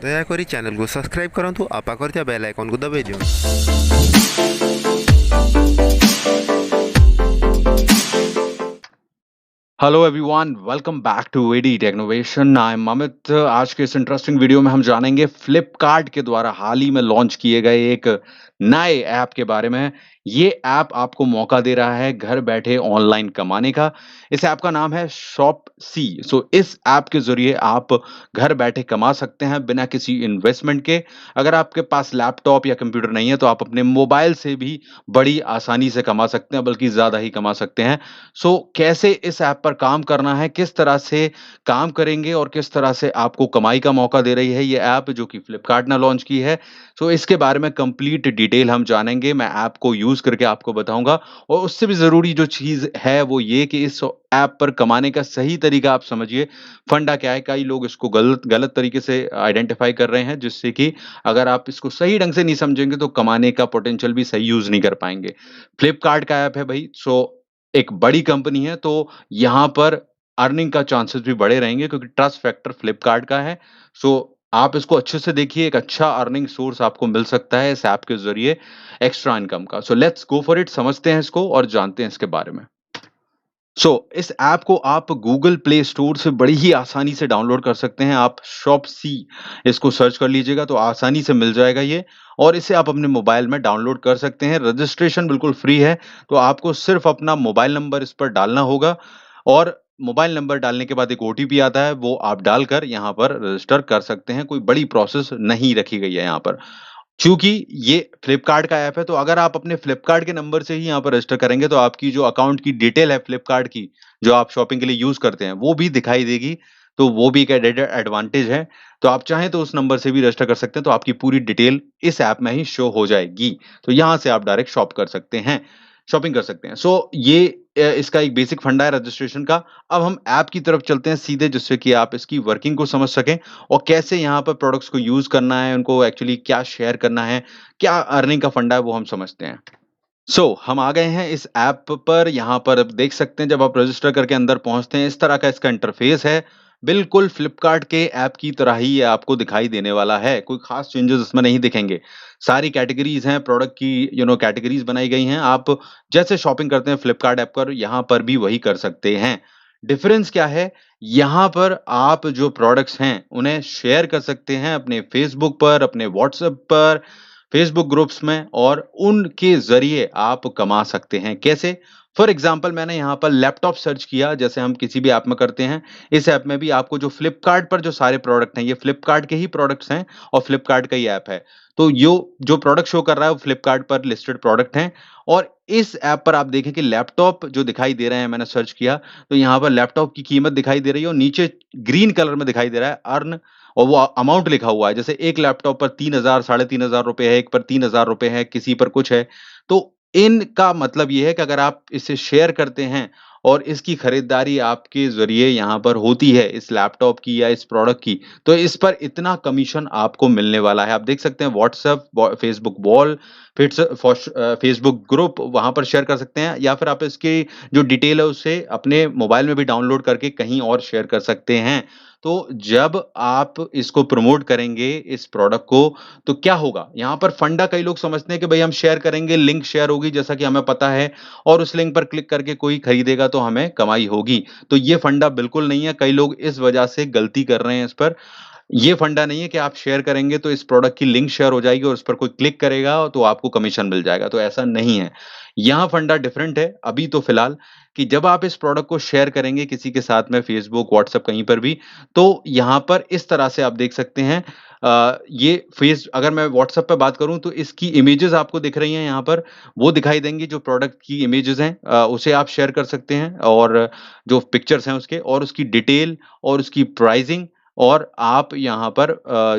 ଦୟାକରି ଚ୍ୟାନେଲକୁ ସବସ୍କ୍ରାଇବ୍ କରନ୍ତୁ ଆଉ ପାଖରେ ଥିବା ବେଲ୍ ଆଇକନ୍କୁ ଦବାଇ ଦିଅନ୍ତୁ। Hello everyone, welcome back to AD Technovation. I am Amit. आज के इस इंटरेस्टिंग वीडियो में हम जानेंगे फ्लिपकार्ट के द्वारा हाल ही में लॉन्च किए गए एक नए ऐप के बारे में। ये ऐप आपको मौका दे रहा है घर बैठे ऑनलाइन कमाने का। इस ऐप का नाम है शॉपसी। इस ऐप के जरिए आप घर बैठे कमा सकते हैं बिना किसी इन्वेस्टमेंट के। अगर आपके पास लैपटॉप या कंप्यूटर नहीं है तो आप अपने मोबाइल से भी बड़ी आसानी से कमा सकते हैं, बल्कि ज्यादा ही कमा सकते हैं। कैसे इस ऐप पर काम करना है, किस तरह से काम करेंगे और किस तरह से आपको कमाई का मौका दे रही है ये ऐप जो कि फ्लिपकार्ट ने लॉन्च की है। इसके बारे में कंप्लीट डिटेल हम जानेंगे। मैं ऐप को यूज करके आपको बताऊंगा और उससे भी जरूरी जो चीज है वो ये कि इस ऐप पर कमाने का सही तरीका आप समझिए। फंडा क्या है, कई लोग इसको गलत गलत तरीके से आइडेंटिफाई कर रहे हैं, जिससे कि अगर आप इसको सही ढंग से नहीं समझेंगे तो कमाने का पोटेंशियल भी सही यूज नहीं कर पाएंगे। फ्लिपकार्ट का ऐप है भाई, एक बड़ी कंपनी है, तो यहाँ पर अर्निंग का चांसेस भी बड़े रहेंगे क्योंकि ट्रस्ट फैक्टर फ्लिपकार्ट का है। आप इसको अच्छे से देखिए, एक अच्छा अर्निंग सोर्स आपको मिल सकता है इस ऐप के ज़रिए एक्स्ट्रा इनकम का। लेट्स गो फॉर इट, समझते हैं इसको और जानते हैं इसके बारे में। इस ऐप को आप गूगल प्ले स्टोर से बड़ी ही आसानी से डाउनलोड कर सकते हैं। आप शॉपसी इसको सर्च कर लीजिएगा तो आसानी से मिल जाएगा ये, और इसे आप अपने मोबाइल में डाउनलोड कर सकते हैं। रजिस्ट्रेशन बिल्कुल फ्री है, तो आपको सिर्फ अपना मोबाइल नंबर इस पर डालना होगा और मोबाइल नंबर डालने के बाद एक ओटीपी आता है, वो आप डालकर यहाँ पर रजिस्टर कर सकते हैं। कोई बड़ी प्रोसेस नहीं रखी गई है यहाँ पर। चूंकि ये फ्लिपकार्ट का ऐप है, तो अगर आप अपने फ्लिपकार्ट के नंबर से ही यहाँ पर रजिस्टर करेंगे तो आपकी जो अकाउंट की डिटेल है फ्लिपकार्ट की, जो आप शॉपिंग के लिए यूज करते हैं, वो भी दिखाई देगी। तो वो भी एक एडेड एडवांटेज है। तो आप चाहें तो उस नंबर से भी रजिस्टर कर सकते हैं, तो आपकी पूरी डिटेल इस ऐप में ही शो हो जाएगी। तो यहाँ से आप डायरेक्ट शॉपिंग कर सकते हैं। ये इसका एक बेसिक फंडा है रजिस्ट्रेशन का। अब हम ऐप की तरफ चलते हैं सीधे, जिससे कि आप इसकी वर्किंग को समझ सकें और कैसे यहाँ पर प्रोडक्ट्स को यूज करना है, उनको एक्चुअली क्या शेयर करना है, क्या अर्निंग का फंडा है, वो हम समझते हैं। हम आ गए हैं इस ऐप पर। यहाँ पर आप देख सकते हैं, जब आप रजिस्टर करके अंदर पहुंचते हैं, इस तरह का इसका इंटरफेस है। बिल्कुल फ्लिपकार्ट के ऐप की तरह ही ये आपको दिखाई देने वाला है। कोई खास चेंजेस इसमें नहीं दिखेंगे। सारी कैटेगरीज हैं, प्रोडक्ट की कैटेगरीज बनाई गई हैं। आप जैसे शॉपिंग करते हैं फ्लिपकार्ट ऐप पर, यहाँ पर भी वही कर सकते हैं। डिफरेंस क्या है, यहाँ पर आप जो प्रोडक्ट्स हैं उन्हें शेयर कर सकते हैं अपने फेसबुक पर, अपने व्हाट्सएप पर, फेसबुक ग्रुप्स में, और उनके ज़रिए आप कमा सकते हैं। कैसे? फॉर एग्ज़ाम्पल मैंने यहाँ पर लैपटॉप सर्च किया, जैसे हम किसी भी ऐप में करते हैं। इस ऐप में भी आपको जो फ्लिपकार्ट पर जो सारे प्रोडक्ट हैं, ये फ्लिपकार्ट के ही प्रोडक्ट्स हैं और फ्लिपकार्ट का ही ऐप है। तो जो प्रोडक्ट शो कर रहा है वो फ्लिपकार्ट पर लिस्टेड प्रोडक्ट हैं। और इस ऐप पर आप देखें कि लैपटॉप जो दिखाई दे रहे हैं, मैंने सर्च किया तो यहाँ पर लैपटॉप की कीमत दिखाई दे रही है और नीचे ग्रीन कलर में दिखाई दे रहा है अर्न, और वो अमाउंट लिखा हुआ है। जैसे एक लैपटॉप पर 3,000 साढ़े 3,000 रुपए है, एक पर 3,000 रुपए है, किसी पर कुछ है। तो इनका मतलब ये है कि अगर आप इसे शेयर करते हैं और इसकी खरीदारी आपके ज़रिए यहाँ पर होती है, इस लैपटॉप की या इस प्रोडक्ट की, तो इस पर इतना कमीशन आपको मिलने वाला है। आप देख सकते हैं WhatsApp, Facebook wall, Facebook group, वहाँ पर शेयर कर सकते हैं, या फिर आप इसकी जो डिटेल है उसे अपने मोबाइल में भी डाउनलोड करके कहीं और शेयर कर सकते हैं। तो जब आप इसको प्रमोट करेंगे इस प्रोडक्ट को, तो क्या होगा? यहाँ पर फंडा कई लोग समझते हैं कि भाई हम शेयर करेंगे, लिंक शेयर होगी जैसा कि हमें पता है, और उस लिंक पर क्लिक करके कोई खरीदेगा तो हमें कमाई होगी। तो ये फंडा बिल्कुल नहीं है। कई लोग इस वजह से गलती कर रहे हैं इस पर। ये फंडा नहीं है कि आप शेयर करेंगे तो इस प्रोडक्ट की लिंक शेयर हो जाएगी और उस पर कोई क्लिक करेगा तो आपको कमीशन मिल जाएगा, तो ऐसा नहीं है। यहाँ फंडा डिफरेंट है अभी तो फिलहाल, कि जब आप इस प्रोडक्ट को शेयर करेंगे किसी के साथ में, फेसबुक, व्हाट्सएप, कहीं पर भी, तो यहाँ पर इस तरह से आप देख सकते हैं। अगर मैं व्हाट्सएप पे बात करूँ तो इसकी इमेजेस आपको दिख रही हैं यहाँ पर, वो दिखाई देंगी जो प्रोडक्ट की इमेजेस हैं, उसे आप शेयर कर सकते हैं, और जो पिक्चर्स हैं उसके, और उसकी डिटेल और उसकी प्राइसिंग, और आप यहाँ पर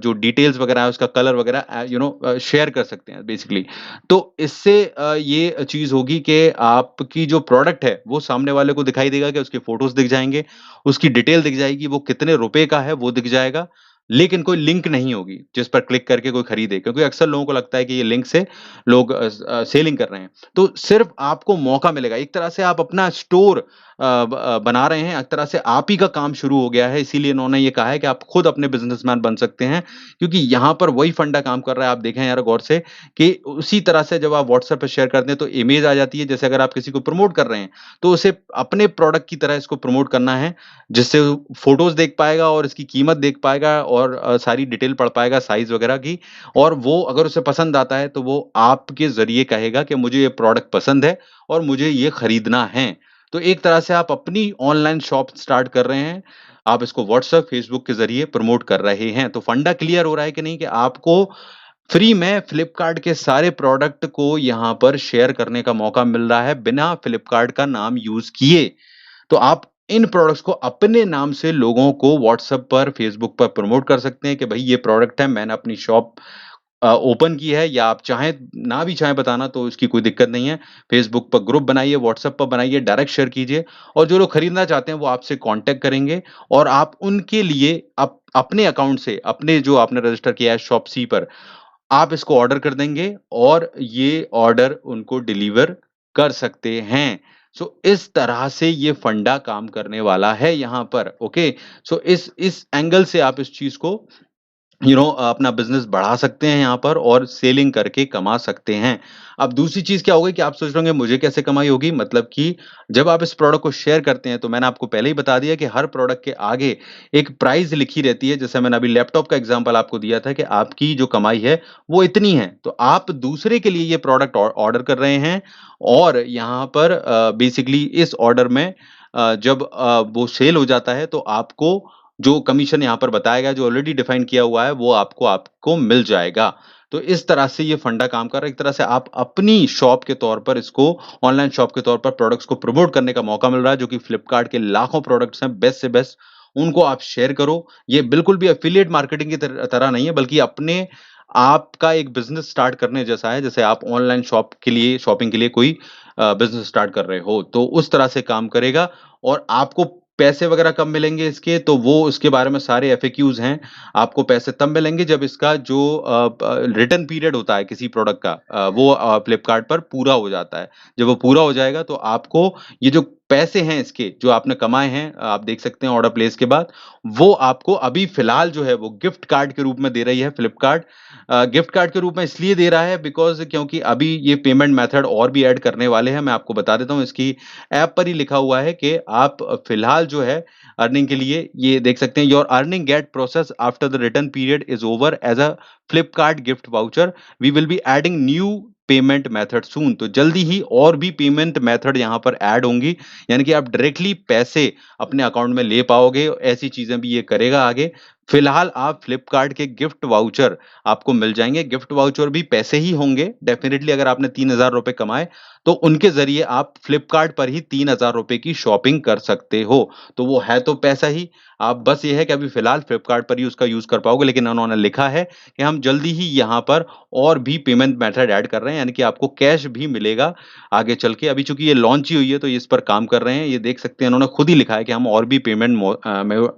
जो डिटेल्स वगैरह है उसका कलर वगैरह शेयर कर सकते हैं बेसिकली। तो इससे ये चीज़ होगी कि आपकी जो प्रोडक्ट है वो सामने वाले को दिखाई देगा, कि उसके फोटोज़ दिख जाएँगे, उसकी डिटेल दिख जाएगी, वो कितने रुपए का है वो दिख जाएगा। लेकिन कोई लिंक नहीं होगी जिस पर क्लिक करके कोई खरीदे, क्योंकि अक्सर लोगों को लगता है कि ये लिंक से लोग सेलिंग कर रहे हैं। तो सिर्फ़ आपको मौका मिलेगा, एक तरह से आप अपना स्टोर बना रहे हैं, एक तरह से आप ही का काम शुरू हो गया है, इसीलिए इन्होंने ये कहा है कि आप खुद अपने बिज़नेसमैन बन सकते हैं, क्योंकि यहाँ पर वही फंडा काम कर रहा है। आप देखें यार गौर से कि उसी तरह से जब आप व्हाट्सएप पे शेयर करते हैं तो इमेज आ जाती है, जैसे अगर आप किसी को प्रमोट कर रहे हैं, तो उसे अपने प्रोडक्ट की तरह इसको प्रमोट करना है, जिससे वो फ़ोटोज़ देख पाएगा और इसकी कीमत देख पाएगा और सारी डिटेल पढ़ पाएगा साइज़ वगैरह की, और वो अगर उसे पसंद आता है तो वो आपके ज़रिए कहेगा कि मुझे ये प्रोडक्ट पसंद है और मुझे ये खरीदना है। तो एक तरह से आप अपनी ऑनलाइन शॉप स्टार्ट कर रहे हैं। आप इसको व्हाट्सएप, फेसबुक के ज़रिए प्रमोट कर रहे हैं। तो फंडा क्लियर हो रहा है कि नहीं कि आपको फ्री में फ्लिपकार्ट के सारे प्रोडक्ट को यहाँ पर शेयर करने का मौका मिल रहा है, बिना फ्लिपकार्ट का नाम यूज़ किए। तो आप इन प्रोडक्ट्स को अपने नाम से लोगों को व्हाट्सएप पर, फेसबुक पर प्रमोट कर सकते हैं कि भई ये प्रोडक्ट है, मैंने अपनी शॉप ओपन की है, या आप चाहें ना भी चाहें बताना तो इसकी कोई दिक्कत नहीं है। फेसबुक पर ग्रुप बनाइए, व्हाट्सएप पर बनाइए, डायरेक्ट शेयर कीजिए, और जो लोग खरीदना चाहते हैं वो आपसे कॉन्टैक्ट करेंगे और आप उनके लिए अपने अकाउंट से, अपने जो आपने रजिस्टर किया है शॉपसी पर, आप इसको ऑर्डर कर देंगे और ये ऑर्डर उनको डिलीवर कर सकते हैं। सो इस तरह से ये फंडा काम करने वाला है यहाँ पर, ओके? सो इस एंगल से आप इस चीज़ को अपना बिज़नेस बढ़ा सकते हैं यहाँ पर और सेलिंग करके कमा सकते हैं। अब दूसरी चीज़ क्या होगी कि आप सोच रहे होंगे मुझे कैसे कमाई होगी? मतलब कि जब आप इस प्रोडक्ट को शेयर करते हैं, तो मैंने आपको पहले ही बता दिया कि हर प्रोडक्ट के आगे एक प्राइस लिखी रहती है। जैसे मैंने अभी लैपटॉप का एग्ज़ाम्पल आपको दिया था कि आपकी जो कमाई है वो इतनी है। तो आप दूसरे के लिए ये प्रोडक्ट ऑर्डर कर रहे हैं, और यहाँ पर बेसिकली इस ऑर्डर में जब वो सेल हो जाता है तो आपको जो कमीशन यहाँ पर बताया गया, जो ऑलरेडी डिफाइन किया हुआ है, वो आपको आपको मिल जाएगा। तो इस तरह से ये फंडा काम कर रहा है। एक तरह से आप अपनी शॉप के तौर पर इसको, ऑनलाइन शॉप के तौर पर प्रोडक्ट्स को प्रमोट करने का मौका मिल रहा है, जो कि फ्लिपकार्ट के लाखों प्रोडक्ट्स हैं, बेस्ट से बेस्ट, उनको आप शेयर करो। ये बिल्कुल भी एफ़िलिएट मार्केटिंग की तरह नहीं है, बल्कि अपने आपका एक बिज़नेस स्टार्ट करने जैसा है, जैसे आप ऑनलाइन शॉप के लिए, शॉपिंग के लिए कोई बिज़नेस स्टार्ट कर रहे हो, तो उस तरह से काम करेगा। और आपको पैसे वगैरह कब मिलेंगे इसके, तो वो उसके बारे में सारे एफएक्यूज़ हैं। आपको पैसे तब मिलेंगे जब इसका जो रिटर्न पीरियड होता है किसी प्रोडक्ट का, वो फ्लिपकार्ट पर पूरा हो जाता है। जब वो पूरा हो जाएगा तो आपको ये जो पैसे हैं इसके, जो आपने कमाए हैं, आप देख सकते हैं ऑर्डर प्लेस के बाद, वो आपको अभी फ़िलहाल जो है वो गिफ्ट कार्ड के रूप में दे रही है फ्लिपकार्ट। गिफ्ट कार्ड के रूप में इसलिए दे रहा है क्योंकि अभी ये पेमेंट मेथड और भी ऐड करने वाले हैं। मैं आपको बता देता हूँ, इसकी ऐप पर ही लिखा हुआ है कि आप फ़िलहाल जो है अर्निंग के लिए ये देख सकते हैं, your earning get process after the return period is over as a Flipkart gift voucher. We will be adding new payment method soon. तो जल्दी ही और भी पेमेंट मेथड यहाँ पर ऐड होंगी, यानी कि आप डायरेक्टली पैसे अपने अकाउंट में ले पाओगे। ऐसी चीज़ें भी ये करेगा आगे। फिलहाल आप फ्लिपकार्ट के गिफ्ट वाउचर आपको मिल जाएँगे। गिफ्ट वाउचर भी पैसे ही होंगे डेफ़िनिटली। अगर आपने ₹3000 कमाए, तो उनके ज़रिए आप फ्लिपकार्ट पर ही ₹3000 की शॉपिंग कर सकते हो। तो वो है तो पैसा ही, आप बस ये है कि अभी फ़िलहाल फ्लिपकार्ट पर ही उसका यूज़ कर पाओगे, लेकिन उन्होंने लिखा है कि हम जल्दी ही यहाँ पर और भी पेमेंट मेथड ऐड कर रहे हैं, यानी कि आपको कैश भी मिलेगा आगे चल के। अभी चूँकि ये लॉन्च ही हुई है, तो इस पर काम कर रहे हैं। ये देख सकते हैं, उन्होंने खुद ही लिखा है कि हम और भी पेमेंट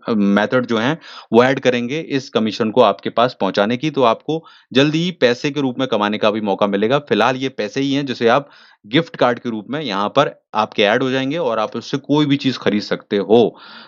मेथड जो हैं, वो ऐड करेंगे इस कमीशन को आपके पास पहुँचाने की। तो आपको जल्दी ही पैसे के रूप में कमाने का भी मौका मिलेगा। फिलहाल ये पैसे ही हैं, जिसे आप गिफ्ट कार्ड के रूप में यहाँ पर आपके ऐड हो जाएँगे और आप उससे कोई भी चीज़ खरीद सकते हो।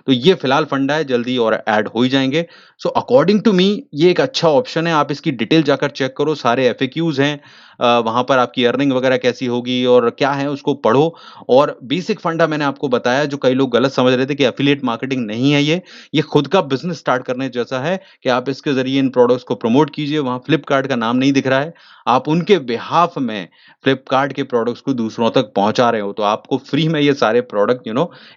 तो ये फिलहाल फंडा है, जल्दी और ऐड हो ही जाएँगे। सो अकॉर्डिंग टू मी ये एक अच्छा ऑप्शन है। आप इसकी डिटेल जाकर चेक करो, सारे एफएक्यूज़ हैं। वहाँ पर आपकी अर्निंग वगैरह कैसी होगी और क्या है उसको पढ़ो। और बेसिक फंडा मैंने आपको बताया, जो कई लोग गलत समझ रहे थे कि एफिलिएट मार्केटिंग नहीं है ये। ये खुद का बिज़नेस स्टार्ट करने जैसा है कि आप इसके ज़रिए इन प्रोडक्ट्स को प्रमोट कीजिए। वहाँ फ्लिपकार्ट का नाम नहीं दिख रहा है। आप उनके बिहाफ़ में फ्लिपकार्ट के प्रोडक्ट्स को दूसरों तक पहुँचा रहे हो, तो आपको फ्री में ये सारे प्रोडक्ट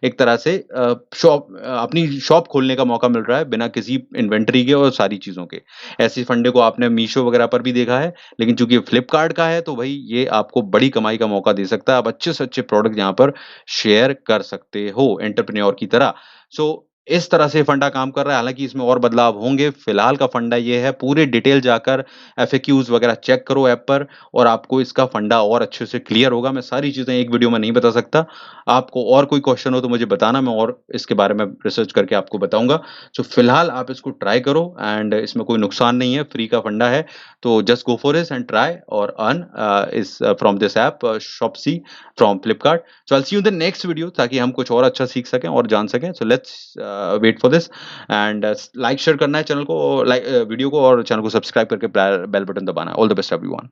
एक तरह से अपनी शॉप खोलने का मौका मिल रहा है, बिना किसी इन्वेंटरी के और सारी चीज़ों के। ऐसे फंडे को आपने मीशो वगैरह पर भी देखा है, लेकिन चूँकि ये फ्लिपकार्ट का है, तो भई ये आपको बड़ी कमाई का मौका दे सकता है। आप अच्छे से अच्छे प्रोडक्ट यहाँ पर शेयर कर सकते हो एंटरप्रेन्योर की तरह। सो इस तरह से फंडा काम कर रहा है, हालाँकि इसमें और बदलाव होंगे। फिलहाल का फंडा ये है, पूरे डिटेल जाकर एफएक्यूज़ वगैरह चेक करो ऐप पर और आपको इसका फंडा और अच्छे से क्लियर होगा। मैं सारी चीज़ें एक वीडियो में नहीं बता सकता। आपको और कोई क्वेश्चन हो तो मुझे बताना, मैं और इसके बारे में रिसर्च करके आपको बताऊँगा। सो फिलहाल आप इसको ट्राई करो एंड इसमें कोई नुकसान नहीं है, फ्री का फंडा है। तो just go for it and try और earn from this app Shopsy from Flipkart. So I will see you in the next video ताकि हम कुछ और अच्छा सीख सकें और जान सकें। So let's wait for this and like share करना है चैनल को, वीडियो को और चैनल को सब्सक्राइब करके बेल बटन दबाना है। All the best everyone.